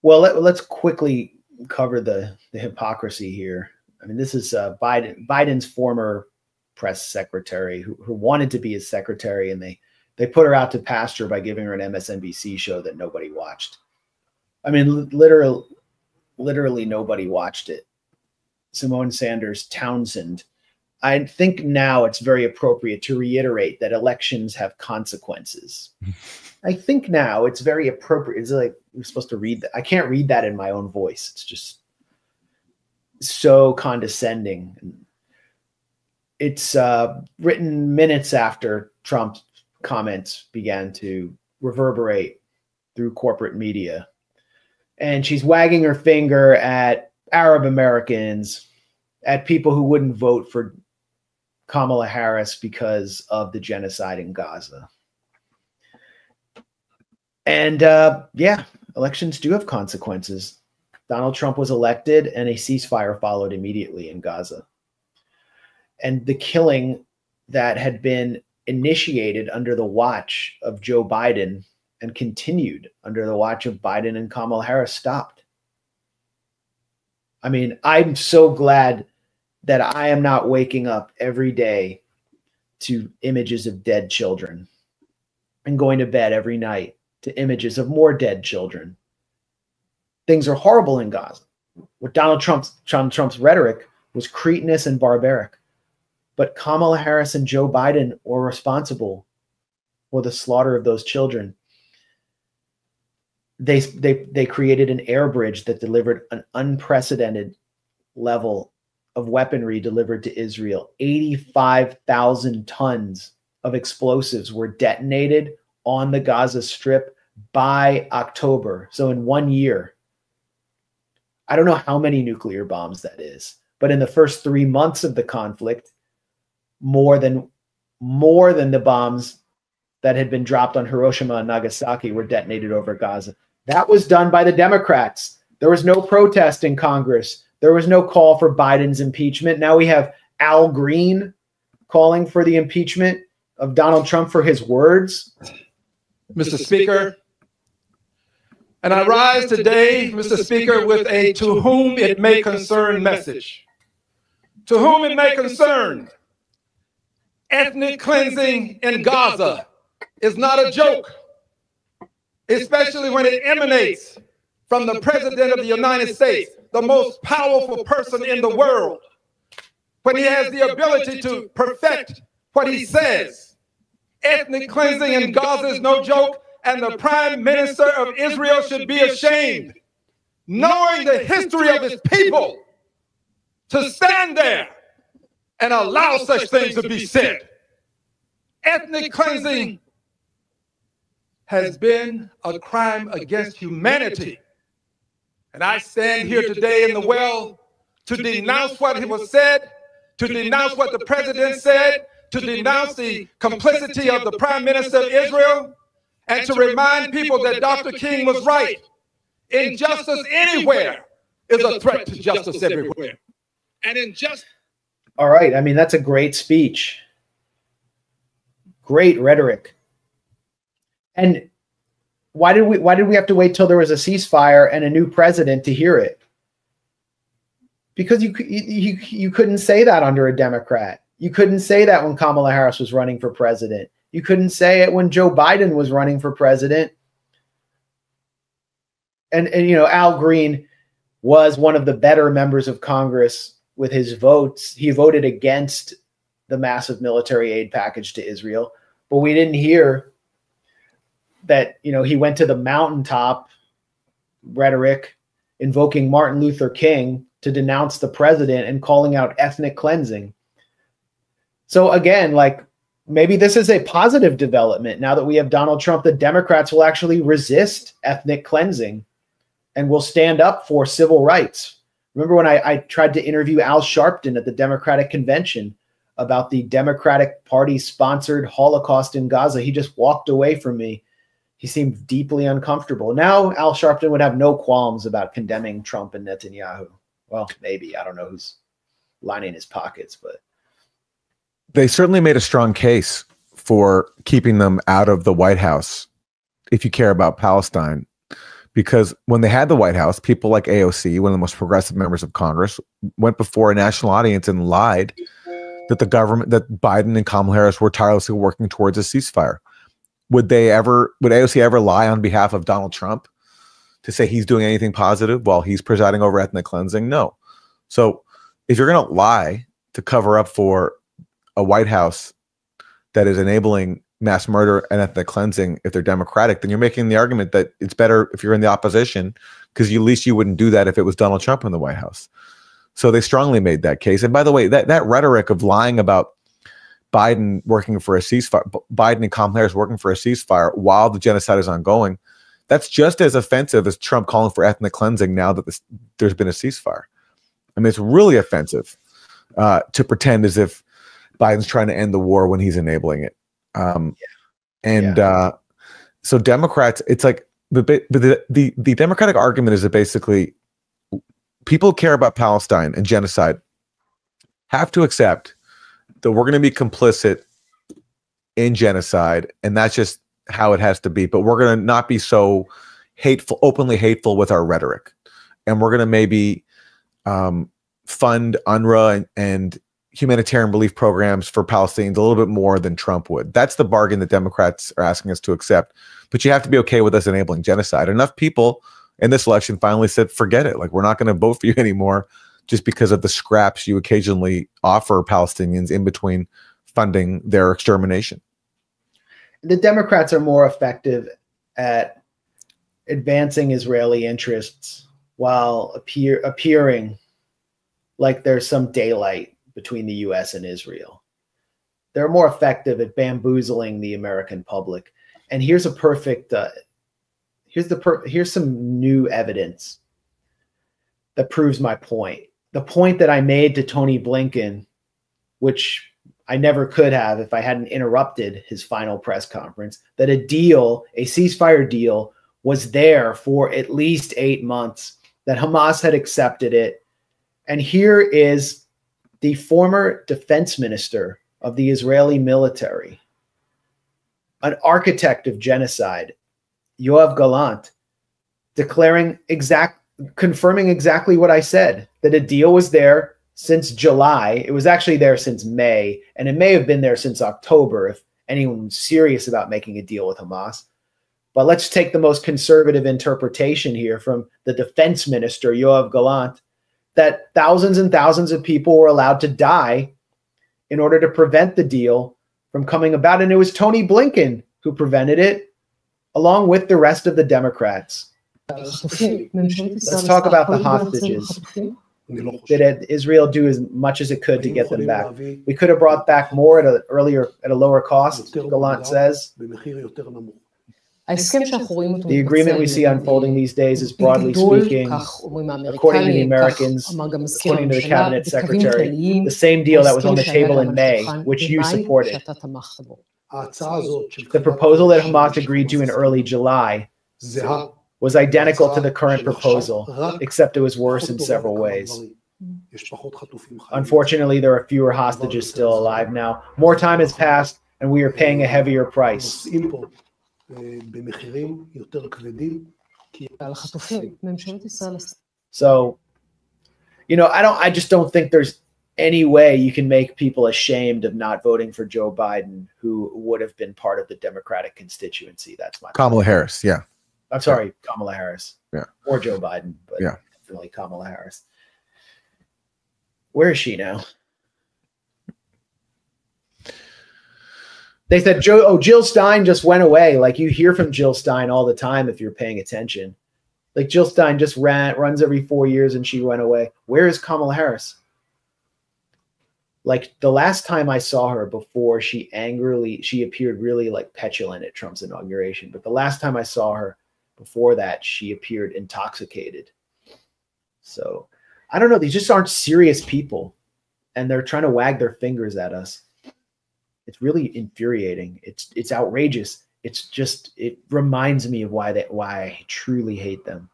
Well, let's quickly cover the hypocrisy here. I mean, this is Biden's former press secretary who wanted to be his secretary, and they put her out to pasture by giving her an MSNBC show that nobody watched. I mean, literally nobody watched it. Simone Sanders Townsend. I think now it's very appropriate to reiterate that elections have consequences. I think now it's very appropriate. It's like you're supposed to read that. I can't read that in my own voice. It's just so condescending. It's written minutes after Trump's comments began to reverberate through corporate media. And she's wagging her finger at Arab Americans, at people who wouldn't vote for Kamala Harris because of the genocide in Gaza. And yeah, elections do have consequences. Donald Trump was elected and a ceasefire followed immediately in Gaza. And the killing that had been initiated under the watch of Joe Biden and continued under the watch of Biden and Kamala Harris stopped. I mean, I'm so glad that I am not waking up every day to images of dead children and going to bed every night to images of more dead children. Things are horrible in Gaza. What Donald Trump's rhetoric was cretinous and barbaric. But Kamala Harris and Joe Biden were responsible for the slaughter of those children. They created an air bridge that delivered an unprecedented level of weaponry delivered to Israel. 85,000 tons of explosives were detonated on the Gaza Strip by October. So in 1 year, I don't know how many nuclear bombs that is, but in the first 3 months of the conflict, more than the bombs that had been dropped on Hiroshima and Nagasaki were detonated over Gaza. That was done by the Democrats. There was no protest in Congress. There was no call for Biden's impeachment. Now we have Al Green calling for the impeachment of Donald Trump for his words. Mr. Speaker, and I rise today, Mr. Speaker, with a to whom it may concern message. To whom it may concern, ethnic cleansing in Gaza is not a joke, especially when it emanates from the President of the United States, the most powerful person in the world, when he has the ability to perfect what he says. Ethnic cleansing in Gaza is no joke, and the Prime Minister of Israel should be ashamed, knowing the history of his people, to stand there and allow such things to be said. Ethnic cleansing has been a crime against humanity. And I stand here today in the well to denounce what was said, to denounce what the president said, to denounce the complicity of the Prime Minister of Israel, and to remind people that Dr. King was right. Injustice anywhere is a threat to justice everywhere. And injustice. All right. I mean, that's a great speech. Great rhetoric. And why did we have to wait till there was a ceasefire and a new president to hear it? Because you couldn't say that under a Democrat. You couldn't say that when Kamala Harris was running for president. You couldn't say it when Joe Biden was running for president. And you know, Al Green was one of the better members of Congress with his votes. He voted against the massive military aid package to Israel, but we didn't hear that, you know, he went to the mountaintop rhetoric invoking Martin Luther King to denounce the president and calling out ethnic cleansing. So again, like, maybe this is a positive development. Now that we have Donald Trump, the Democrats will actually resist ethnic cleansing and will stand up for civil rights. Remember when I tried to interview Al Sharpton at the Democratic convention about the Democratic Party-sponsored Holocaust in Gaza? He just walked away from me. He seemed deeply uncomfortable. Now Al Sharpton would have no qualms about condemning Trump and Netanyahu. Well, maybe. I don't know who's lining his pockets, but they certainly made a strong case for keeping them out of the White House if you care about Palestine, Because when they had the White House, people like AOC, one of the most progressive members of Congress, went before a national audience and lied that the government, that Biden and Kamala Harris were tirelessly working towards a ceasefire. Would AOC ever lie on behalf of Donald Trump to say he's doing anything positive while he's presiding over ethnic cleansing? No. So if you're going to lie to cover up for a White House that is enabling mass murder and ethnic cleansing, if they're Democratic, then you're making the argument that it's better if you're in the opposition, because at least you wouldn't do that if it was Donald Trump in the White House. So they strongly made that case. And by the way, that rhetoric of lying about Biden working for a ceasefire, Biden and Kamala Harris working for a ceasefire while the genocide is ongoing, that's just as offensive as Trump calling for ethnic cleansing now that there's been a ceasefire. I mean, it's really offensive to pretend as if Biden's trying to end the war when he's enabling it. So Democrats, it's like the Democratic argument is that basically people care about Palestine and genocide have to accept that we're going to be complicit in genocide, and that's just how it has to be. But we're going to not be so hateful, openly hateful with our rhetoric, and we're going to maybe fund UNRWA and humanitarian relief programs for Palestinians a little bit more than Trump would. That's the bargain that Democrats are asking us to accept. But you have to be okay with us enabling genocide. Enough people in this election finally said, forget it. Like, we're not going to vote for you anymore just because of the scraps you occasionally offer Palestinians in between funding their extermination. The Democrats are more effective at advancing Israeli interests while appearing like there's some daylight between the U.S. and Israel. They're more effective at bamboozling the American public. And here's a perfect, here's some new evidence that proves my point. The point that I made to Tony Blinken, which I never could have if I hadn't interrupted his final press conference, that a ceasefire deal was there for at least 8 months, that Hamas had accepted it. And here is the former defense minister of the Israeli military, an architect of genocide, Yoav Gallant, confirming exactly what I said, that a deal was there since July. It was actually there since May, and it may have been there since October if anyone was serious about making a deal with Hamas. But let's take the most conservative interpretation here from the defense minister, Yoav Gallant, that thousands and thousands of people were allowed to die in order to prevent the deal from coming about. And it was Tony Blinken who prevented it, along with the rest of the Democrats. Let's talk about the hostages. Did Israel do as much as it could to get them back? We could have brought back more at a lower cost, Gallant says. The agreement we see unfolding these days is, broadly speaking, according to the Americans, according to the cabinet secretary, the same deal that was on the table in May, which you supported. The proposal that Hamas agreed to in early July was identical to the current proposal, except it was worse in several ways. Unfortunately, there are fewer hostages still alive now. More time has passed, and we are paying a heavier price. So, I just don't think there's any way you can make people ashamed of not voting for Joe Biden, who would have been part of the Democratic constituency. That's my Kamala Harris. Yeah. I'm sorry, Kamala Harris. Yeah. Or Joe Biden, but yeah, definitely Kamala Harris. Where is she now? They said Jill Stein just went away. Like, you hear from Jill Stein all the time if you're paying attention. Like, Jill Stein just runs every 4 years and she went away. Where is Kamala Harris? Like, the last time I saw her before she appeared really like petulant at Trump's inauguration. But the last time I saw her before that, she appeared intoxicated. So I don't know. These just aren't serious people, and they're trying to wag their fingers at us. It's really infuriating. It's outrageous. It reminds me of why I truly hate them.